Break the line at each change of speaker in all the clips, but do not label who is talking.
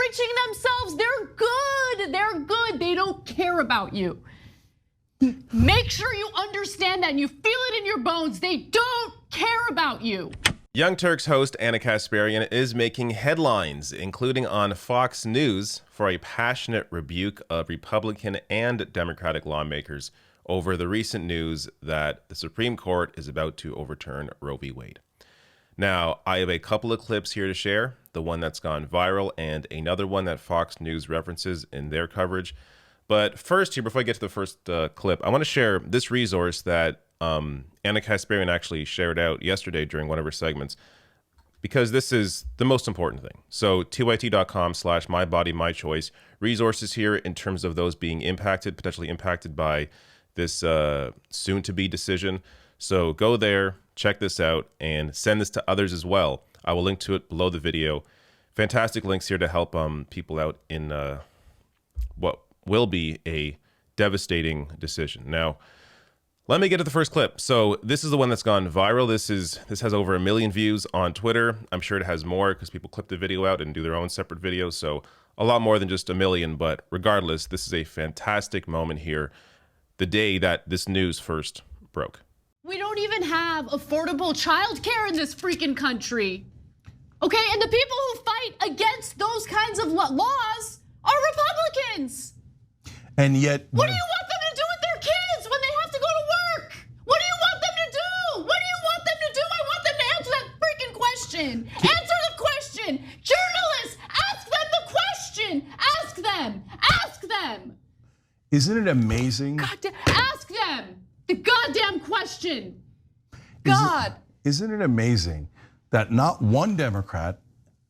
enriching themselves. They're good. They're good. They don't care about you. Make sure you understand that and you feel it in your bones. They don't care about you.
Young Turks host Anna Kasparian is making headlines, including on Fox News, for a passionate rebuke of Republican and Democratic lawmakers over the recent news that the Supreme Court is about to overturn Roe v. Wade. Now, I have a couple of clips here to share, the one that's gone viral and another one that Fox News references in their coverage. But first here, before I get to the first clip, I want to share this resource that Anna Kasparian actually shared out yesterday during one of her segments, because this is the most important thing. So tyt.com/mybodymychoice, resources here in terms of those being impacted, potentially impacted by this soon-to-be decision. So go there, check this out, and send this to others as well. I will link to it below the video. Fantastic links here to help people out in what will be a devastating decision. Now, let me get to the first clip. So this is the one that's gone viral. This has over 1 million views on Twitter. I'm sure it has more because people clip the video out and do their own separate videos. So a lot more than just 1 million, but regardless, this is a fantastic moment here, the day that this news first broke.
We don't even have affordable childcare in this freaking country. Okay, and the people who fight against those kinds of laws are Republicans.
And yet,
what do you want them to do with their kids when they have to go to work? What do you want them to do? What do you want them to do? I want them to answer that freaking question. Answer the question. Journalists, ask them the question. Ask them. Ask them.
Isn't it amazing?
Ask them the goddamn question. God.
Isn't it amazing that not one Democrat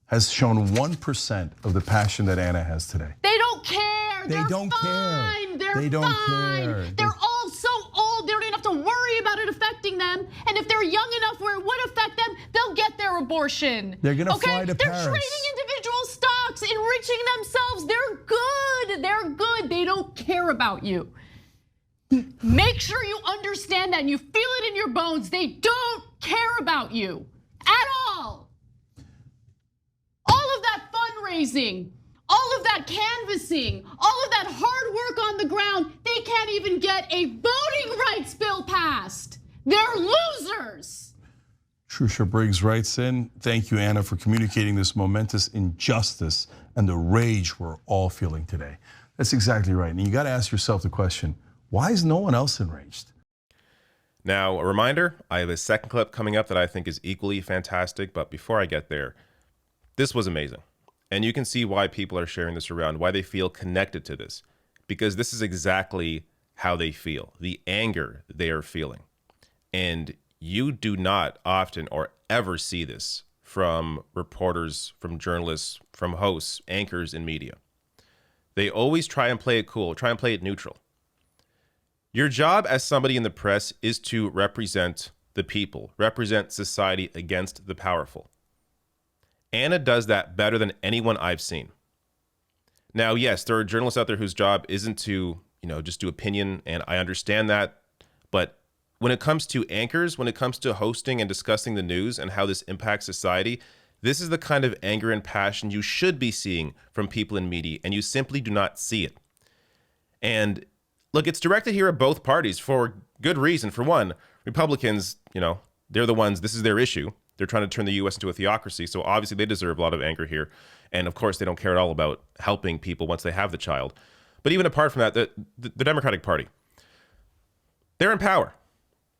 has shown 1% of the passion that Anna has today?
They don't care.
They don't care.
They don't care. They're all so old, they don't even have to worry about it affecting them. And if they're young enough where it would affect them, they'll get their abortion.
They're gonna fly to
They're
Paris.
trading individual stocks, enriching themselves. They're good. They're good. They don't care about you. Make sure you understand that and you feel it in your bones. They don't care about you at all. All of that fundraising, all of that canvassing, all of that hard work on the ground, they can't even get a voting rights bill passed. They're losers.
Trusha Briggs writes in, thank you, Anna, for communicating this momentous injustice and the rage we're all feeling today. That's exactly right. And you got to ask yourself the question, why is no one else enraged?
Now, a reminder, I have a second clip coming up that I think is equally fantastic. But before I get there, this was amazing. And you can see why people are sharing this around, why they feel connected to this, because this is exactly how they feel, the anger they are feeling. And you do not often or ever see this from reporters, from journalists, from hosts, anchors in media. They always try and play it cool, try and play it neutral. Your job as somebody in the press is to represent the people, represent society against the powerful. Anna does that better than anyone I've seen. Now, yes, there are journalists out there whose job isn't to, just do opinion, and I understand that. But when it comes to anchors, when it comes to hosting and discussing the news and how this impacts society, this is the kind of anger and passion you should be seeing from people in media, and you simply do not see it. And look, it's directed here at both parties for good reason. For one, Republicans, they're the ones, this is their issue. They're trying to turn the U.S. into a theocracy, so obviously they deserve a lot of anger here. And of course, they don't care at all about helping people once they have the child. But even apart from that, the Democratic Party, they're in power.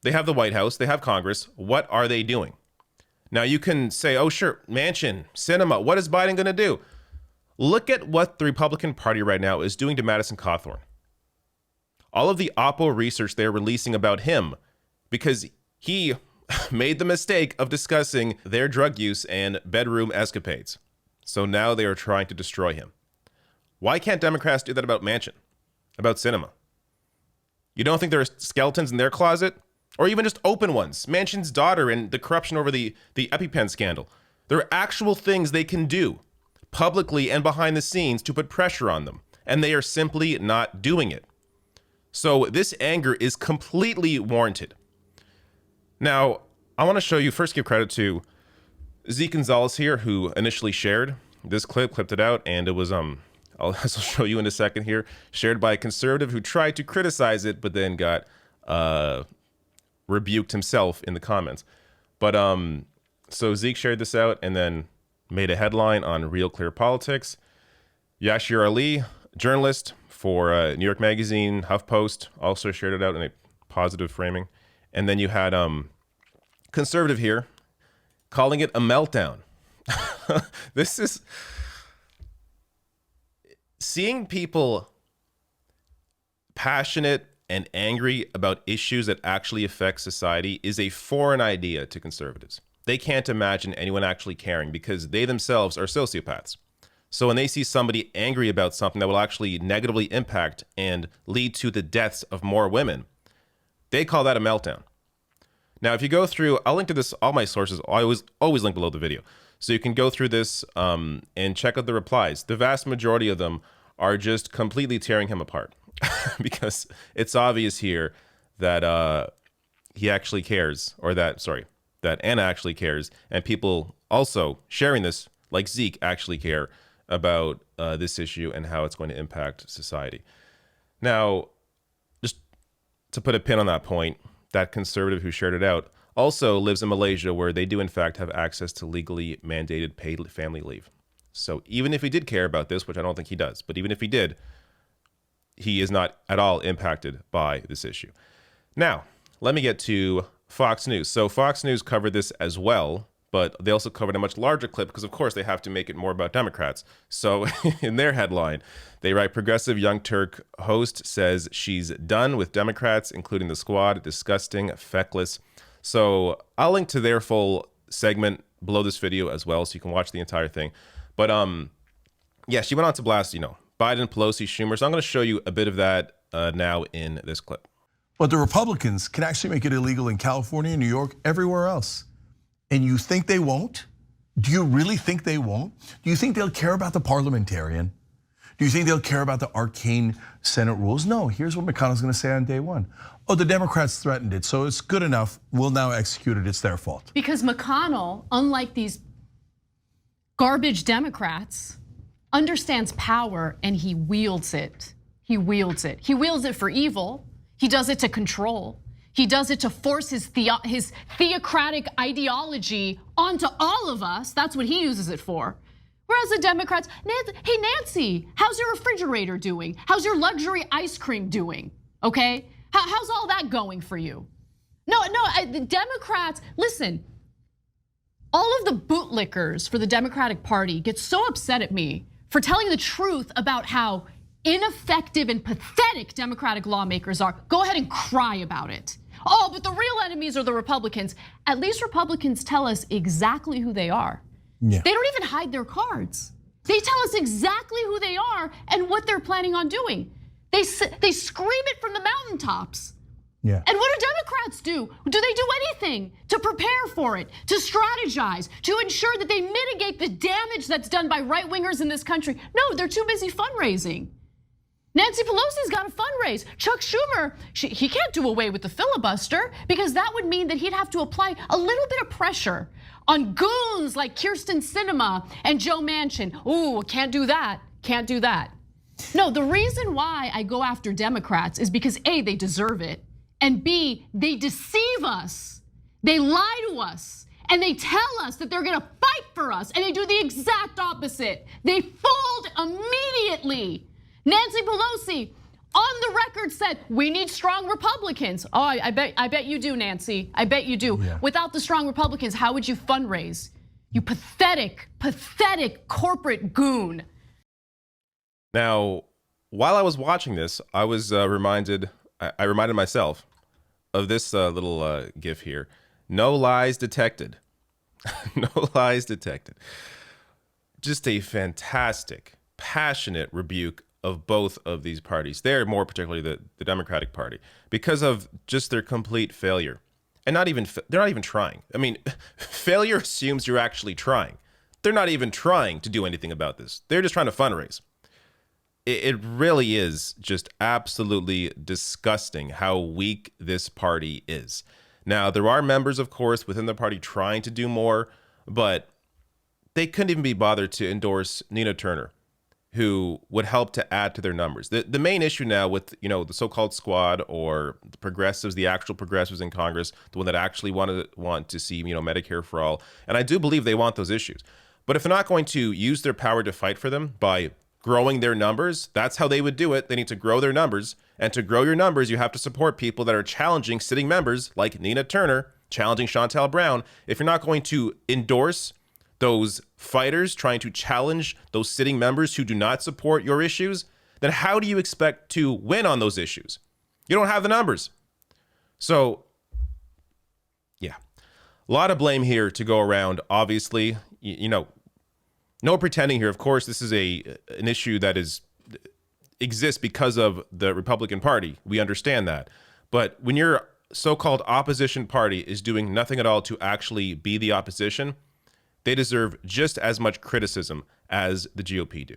They have the White House, they have Congress. What are they doing? Now you can say, oh sure, Manchin, cinema, what is Biden gonna do? Look at what the Republican Party right now is doing to Madison Cawthorn. All of the Oppo research they're releasing about him, because he made the mistake of discussing their drug use and bedroom escapades. So now they are trying to destroy him. Why can't Democrats do that about Manchin, about cinema? You don't think there are skeletons in their closet? Or even just open ones? Manchin's daughter and the corruption over the EpiPen scandal. There are actual things they can do publicly and behind the scenes to put pressure on them. And they are simply not doing it. So this anger is completely warranted. Now, I want to show you, first give credit to Zeke Gonzalez here, who initially shared this clipped it out, and it was I'll also show you in a second here, shared by a conservative who tried to criticize it, but then got rebuked himself in the comments. But so Zeke shared this out and then made a headline on Real Clear Politics. Yashir Ali, journalist for New York Magazine, HuffPost, also shared it out in a positive framing. And then you had conservative here calling it a meltdown. This is seeing people passionate and angry about issues that actually affect society is a foreign idea to conservatives. They can't imagine anyone actually caring because they themselves are sociopaths. So when they see somebody angry about something that will actually negatively impact and lead to the deaths of more women, they call that a meltdown. Now, if you go through, I'll link to this, all my sources, I always link below the video. So you can go through this and check out the replies. The vast majority of them are just completely tearing him apart because it's obvious here that he actually cares, or that Anna actually cares, and people also sharing this, like Zeke, actually care about this issue and how it's going to impact society. Now, just to put a pin on that point, that conservative who shared it out also lives in Malaysia, where they do in fact have access to legally mandated paid family leave. So even if he did care about this, which I don't think he does, but even if he did, he is not at all impacted by this issue. Now, let me get to Fox News. So Fox News covered this as well, but they also covered a much larger clip because, of course, they have to make it more about Democrats. So in their headline, they write, progressive Young Turk host says she's done with Democrats, including the squad, disgusting, feckless. So I'll link to their full segment below this video as well, so you can watch the entire thing. But yeah, she went on to blast, Biden, Pelosi, Schumer. So I'm going to show you a bit of that now in this clip.
But the Republicans can actually make it illegal in California, New York, everywhere else. And you think they won't? Do you really think they won't? Do you think they'll care about the parliamentarian? Do you think they'll care about the arcane Senate rules? No, here's what McConnell's gonna say on day one. Oh, the Democrats threatened it, so it's good enough. We'll now execute it, it's their fault.
Because McConnell, unlike these garbage Democrats, understands power and he wields it. He wields it. He wields it for evil. He does it to control. He does it to force his theocratic ideology onto all of us. That's what he uses it for. Whereas the Democrats, hey Nancy, how's your refrigerator doing? How's your luxury ice cream doing? Okay, how's all that going for you? No, the Democrats, listen, all of the bootlickers for the Democratic Party get so upset at me for telling the truth about how ineffective and pathetic Democratic lawmakers are. Go ahead and cry about it. Oh, but the real enemies are the Republicans. At least Republicans tell us exactly who they are.
Yeah.
They don't even hide their cards. They tell us exactly who they are and what they're planning on doing. They scream it from the mountaintops.
Yeah.
And what do Democrats do? Do they do anything to prepare for it, to strategize, to ensure that they mitigate the damage that's done by right-wingers in this country? No, they're too busy fundraising. Nancy Pelosi's got to fundraise. Chuck Schumer, he can't do away with the filibuster because that would mean that he'd have to apply a little bit of pressure on goons like Kirsten Sinema and Joe Manchin. Ooh, can't do that, can't do that. No, the reason why I go after Democrats is because A, they deserve it, and B, they deceive us. They lie to us, and they tell us that they're gonna fight for us, and they do the exact opposite. They fold immediately. Nancy Pelosi, on the record, said we need strong Republicans. Oh, I bet you do, Nancy. I bet you do. Yeah. Without the strong Republicans, how would you fundraise? You pathetic, pathetic corporate goon.
Now, while I was watching this, I was reminded myself of this little GIF here. No lies detected. No lies detected. Just a fantastic, passionate rebuke of both of these parties. They're more particularly the Democratic Party, because of just their complete failure. And they're not even trying. I mean, failure assumes you're actually trying. They're not even trying to do anything about this. They're just trying to fundraise. It really is just absolutely disgusting how weak this party is. Now, there are members, of course, within the party trying to do more, but they couldn't even be bothered to endorse Nina Turner, who would help to add to their numbers. The main issue now with, the so-called squad or the progressives, the actual progressives in Congress, the one that actually want to see, Medicare for all. And I do believe they want those issues. But if they're not going to use their power to fight for them by growing their numbers, that's how they would do it. They need to grow their numbers. And to grow your numbers, you have to support people that are challenging sitting members like Nina Turner, challenging Chantel Brown. If you're not going to endorse those fighters trying to challenge those sitting members who do not support your issues, then how do you expect to win on those issues? You don't have the numbers. So, yeah, a lot of blame here to go around. Obviously, no pretending here. Of course, this is an issue that exists because of the Republican Party. We understand that. But when your so-called opposition party is doing nothing at all to actually be the opposition, they deserve just as much criticism as the GOP do.